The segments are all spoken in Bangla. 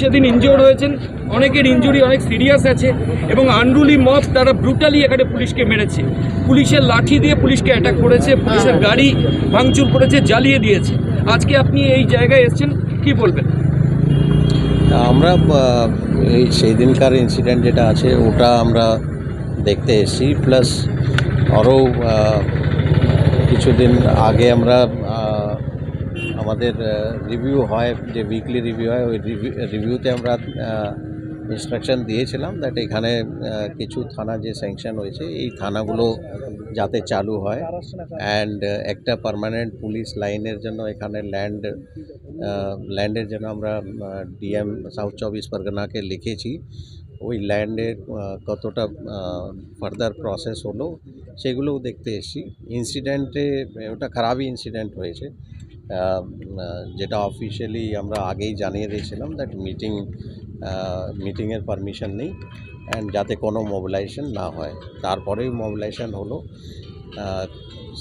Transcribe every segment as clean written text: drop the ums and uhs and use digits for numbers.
সেদিন ইনজিওর্ড হয়েছেন, অনেকের ইনজুরি অনেক সিরিয়াস আছে এবং আনরুলি মব তারা ব্রুটালি এখানে পুলিশকে মেরেছে, পুলিশের লাঠি দিয়ে পুলিশকে অ্যাটাক করেছে, পুলিশের গাড়ি ভাঙচুর করেছে, জ্বালিয়ে দিয়েছে। আজকে আপনি এই জায়গায় এসেছেন, কি বলবেন? আমরা এই সেই দিনকার ইনসিডেন্ট যেটা আছে ওটা আমরা দেখতে এসেছি, প্লাস আরও কিছুদিন আগে আমরা আমাদের রিভিউ হয়, যে উইকলি রিভিউ হয়, ওই রিভিউতে আমরা ইনস্ট্রাকশন দিয়েছিলাম দ্যাট এখানে কিছু থানা যে স্যাংশন হয়েছে এই থানাগুলো যাতে চালু হয়, অ্যান্ড একটা পার্মানেন্ট পুলিশ লাইনের জন্য এখানে ল্যান্ডের জন্য আমরা ডিএম সাউথ 24 পরগনাকে লিখেছি। ওই ল্যান্ডের কতটা ফার্দার প্রসেস হলো সেগুলোও দেখতে এসেছি। ইনসিডেন্টে ওটা খারাপই ইনসিডেন্ট হয়েছে, যেটা অফিশিয়ালি আমরা আগেই জানিয়ে দিয়েছিলাম দ্যাট মিটিংয়ের পারমিশন নেই অ্যান্ড যাতে কোনো মোবিলাইজেশন না হয়। তারপরেই মোবিলাইজেশন হলো।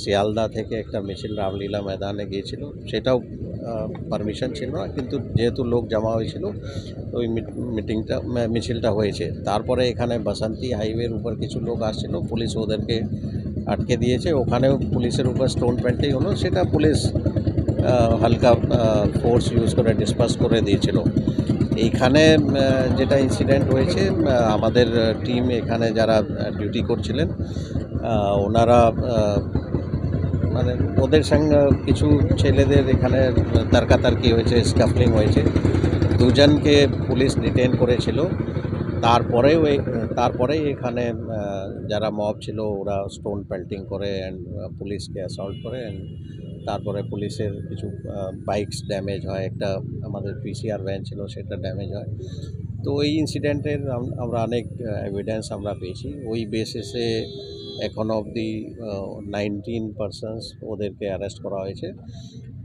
শিয়ালদা থেকে একটা মিছিল রামলীলা ময়দানে গিয়েছিল, সেটাও পারমিশন ছিল না, কিন্তু যেহেতু লোক জমা হয়েছিল ওই মিছিলটা হয়েছে। তারপরে এখানে বাসন্তী হাইওয়ের উপর কিছু লোক আসছিল, পুলিশ ওদেরকে আটকে দিয়েছে, ওখানেও পুলিশের উপর স্টোন পেন্টিং হলো, সেটা পুলিশ হালকা ফোর্স ইউজ করে ডিসপাস করে দিয়েছিল। এইখানে যেটা ইনসিডেন্ট হয়েছে, আমাদের টিম এখানে যারা ডিউটি করছিলেন ওনারা মানে ওদের সঙ্গে কিছু ছেলেদের এখানে তর্কাতর্কি হয়েছে, স্কাফলিং হয়েছে, দুজনকে পুলিশ ডিটেন করেছিল। তারপরেই এখানে যারা মব ছিল ওরা স্টোন পেল্টিং করে অ্যান্ড পুলিশকে অ্যাসল্ট করে, অ্যান্ড তারপরে পুলিশের কিছু বাইকস ড্যামেজ হয়, একটা আমাদের পিসিআর ভ্যান ছিল সেটা ড্যামেজ হয়। তো এই ইনসিডেন্টের আমরা অনেক এভিডেন্স আমরা পেয়েছি। ওই বেসিসে এখনও অবধি 19 পারসনস ওদেরকে অ্যারেস্ট করা হয়েছে,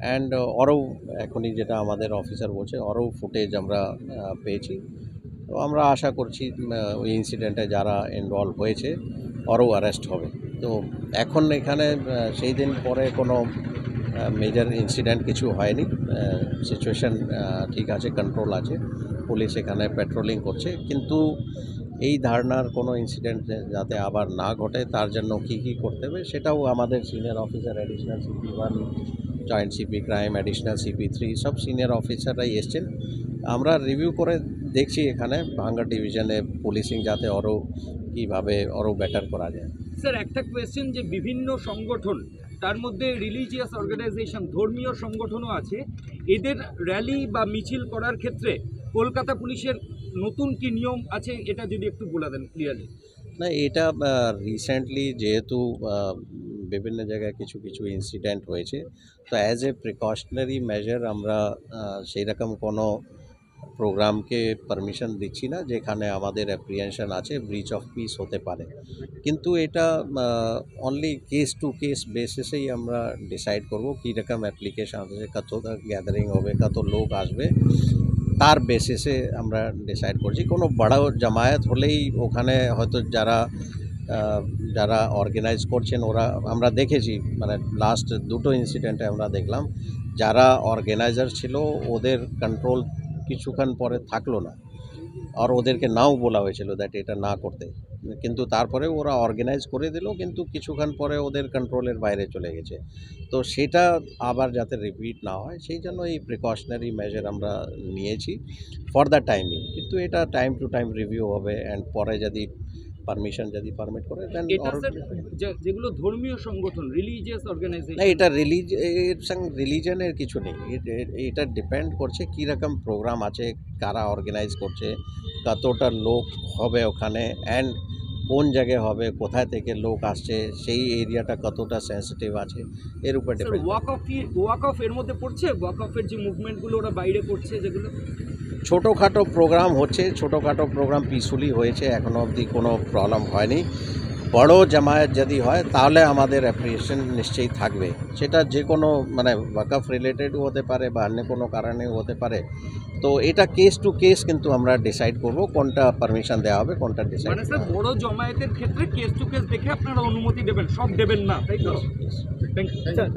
অ্যান্ড আরও এখনই যেটা আমাদের অফিসার বলছে আরও ফুটেজ আমরা পেয়েছি। তো আমরা আশা করছি ওই ইনসিডেন্টে যারা ইনভলভ হয়েছে আরও অ্যারেস্ট হবে। তো এখন এখানে সেই দিন পরে কোনো মেজর ইনসিডেন্ট কিছু হয়নি, সিচুয়েশান ঠিক আছে, কন্ট্রোল আছে, পুলিশ এখানে পেট্রোলিং করছে। কিন্তু এই ধারণার কোনো ইনসিডেন্ট যাতে আবার না ঘটে তার জন্য কী করতে হবে সেটাও আমাদের senior officer, additional CP1, joint CP crime, additional CP3 সব সিনিয়র অফিসাররাই এসছেন। আমরা রিভিউ করে দেখছি এখানে ভাঙ্গা ডিভিশনে পুলিশিং যাতে আরও কীভাবে আরও বেটার করা যায়। স্যার, একটা কোয়েশ্চেন, যে বিভিন্ন সংগঠন, তার মধ্যে রিলিজিয়াস অর্গানাইজেশন, ধর্মীয় সংগঠনও আছে, এদের র্যালি বা মিছিল করার ক্ষেত্রে কলকাতা পুলিশের নতুন কি নিয়ম আছে, এটা যদি একটু বলে দেন ক্লিয়ারলি। না, এটা রিসেন্টলি যেহেতু বিভিন্ন জায়গায় কিছু ইনসিডেন্ট হয়েছে, তো অ্যাজ এ প্রিকশনারি মেজার আমরা সেই রকম কোনো প্রোগ্রামকে পারমিশন দিচ্ছি না যেখানে আমাদের অ্যাপ্রিহেনশন আছে ব্রিচ অফ পিস হতে পারে। কিন্তু এটা অনলি কেস টু কেস বেসিসেই আমরা ডিসাইড করব কীরকম অ্যাপ্লিকেশন আছে, কত গ্যাদারিং হবে, কত লোক আসবে, তার বেসিসে আমরা ডিসাইড করছি। কোনো বড় জামায়াত হলেই ওখানে হয়তো যারা অর্গানাইজ করছেন ওরা, আমরা দেখেছি মানে লাস্ট দুটো ইনসিডেন্টে আমরা দেখলাম যারা অর্গানাইজার ছিল ওদের কন্ট্রোল কিছুক্ষণ পরে থাকলো না, আর ওদেরকে নাও বলা হয়েছিল দ্যাট এটা না করতে, কিন্তু তারপরে ওরা অর্গানাইজ করে দিল, কিন্তু কিছুক্ষণ পরে ওদের কন্ট্রোলের বাইরে চলে গেছে। তো সেটা আবার যাতে রিপিট না হয় সেই জন্য এই প্রিকশনারি মেজার আমরা নিয়েছি ফর দ্য টাইমিং। কিন্তু এটা টাইম টু টাইম রিভিউ হবে, অ্যান্ড পরে যদি পারমিশন যদি পারমিট করে দেন। যেগুলো ধর্মীয় সংগঠন, রিলিজিয়াস অর্গানাইজেশন, না, এটা রিলিজনের কিছু নেই, এটা ডিপেন্ড করছে কীরকম প্রোগ্রাম আছে, কারা অর্গানাইজ করছে, কতটা লোক হবে ওখানে, অ্যান্ড কোন জায়গায় হবে, কোথায় থেকে লোক আসছে, সেই এরিয়াটা কতটা সেন্সিটিভ আছে, এর উপর ডিপেন্ড। ওয়াক অফ এর মধ্যে পড়ছে, ওয়াক অফের যে মুভমেন্টগুলো ওরা বাইরে করছে, যেগুলো ছোটোখাটো প্রোগ্রাম হচ্ছে, ছোটোখাটো প্রোগ্রাম পিসফুলি হয়েছে, এখনও অবধি কোনো প্রবলেম হয়নি। বড় জামায়াত যদি হয় তাহলে আমাদের অ্যাপ্রিসিয়েশন নিশ্চয়ই থাকবে, সেটা যে কোনো মানে ওয়াকফ রিলেটেডও হতে পারে বা অন্য কোনো কারণেও হতে পারে। তো এটা কেস টু কেস কিন্তু আমরা ডিসাইড করব কোনটা পারমিশন দেওয়া হবে, কোনটা ডিসাইড। মানে স্যার, বড় জমায়েতের ক্ষেত্রে কেস টু কেস দেখে আপনারা অনুমতি দেবেন, সব দেবেন না, তাই তো? স্যার,